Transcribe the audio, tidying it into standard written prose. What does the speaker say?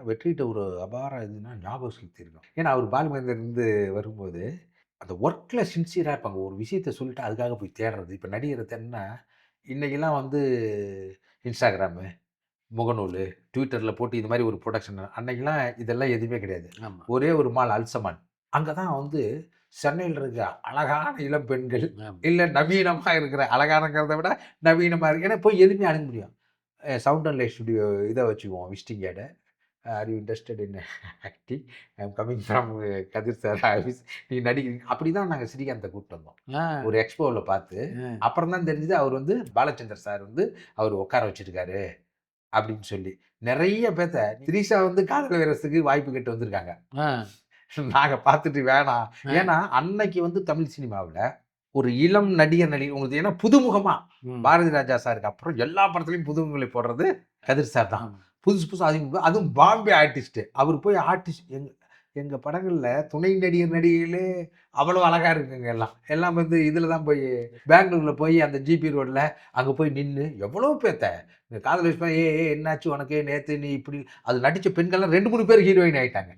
வெற்றிட்ட ஒரு அபார இதுன்னா ஞாபக சக்தி இருக்கும். ஏன்னா, அவர் பாலுமகேந்திரன்லேருந்து வரும்போது, அந்த ஒர்க்ல சின்சியரா இருப்பாங்க. ஒரு விஷயத்த சொல்லிட்டு அதுக்காக போய் தேடுறது. இப்ப நடிகர தேடுனா, இன்னைக்கெல்லாம் வந்து Instagram, முகநூலு, Twitterல போட்டு இது மாரி ஒரு புரொடக்ஷன். அன்னைக்கெல்லாம் இதெல்லாம் எதுவுமே கிடையாது. ஆமா, ஒரே ஒரு மால் அல்சமான். அங்க தான் வந்து சென்னையில இருக்க அழகான இளம் பெண்கள், ஆமா. இல்ல நவீனமா இருக்கிற அழகானங்கிறத விட நவீனமா இருக்கு. ஏன்னா போய் எதுவுமே அணுக முடியும். சவுண்ட் அண்ட் லைட் ஸ்டுடியோ இத வச்சுக்குவோம் விசிட்டிங் கார்ட. Are you interested in acting? I am coming from Kathir sir office. நீங்க நடிக்கிறீங்க. அப்படிதான் நாங்க ஸ்ரீகாந்த கூட்டிட்டு வந்தோம். ஆ, ஒரு எக்ஸ்போல பார்த்து. அ. அப்புறம் தான் தெரிஞ்சது அவர் வந்து பாலச்சந்தர் சார் வந்து அவரு உட்கார வச்சிருக்காரு அப்படின்னு சொல்லி. நெறைய பேத்த திரிஷா வந்து காதல் வைரஸுக்கு வாய்ப்பு கேட்டு வந்திருக்காங்க. ஆ, நாங்க பார்த்துட்டு வேணாம். அ. ஏன்னா, அன்னைக்கு வந்து தமிழ் சினிமாவுல ஒரு இளம் நடிகர் உங்களுக்கு ஏன்னா புதுமுகமா ம். பாரதி ராஜா சாருக்கு அப்புறம் எல்லா படத்துலயும் புதுமுகங்களை போடுறது கதிர் சார் தான். ஆமா. புதுசு புதுசா அதுவும் பாம்பே ஆர்டிஸ்ட். அவரு போய் ஆர்டிஸ்ட் எங்க எங்க படங்கள்ல துணை நடிகர் நடிகைகளே அவ்வளவு அழகா இருக்குங்க எல்லாம். எல்லாம் வந்து இதுல தான் போய் பெங்களூர்ல போய் அந்த ஜிபி ரோட்ல அங்க போய் நின்னு எவ்வளோ பேத்த இந்த காதல் விஷயமா ஏய் ஏய் என்னாச்சு உனக்கு நேத்து நீ இப்படி அது நடிச்ச பெண்கள்லாம் 2, 3 பேர் ஹீரோயின் ஆயிட்டாங்க.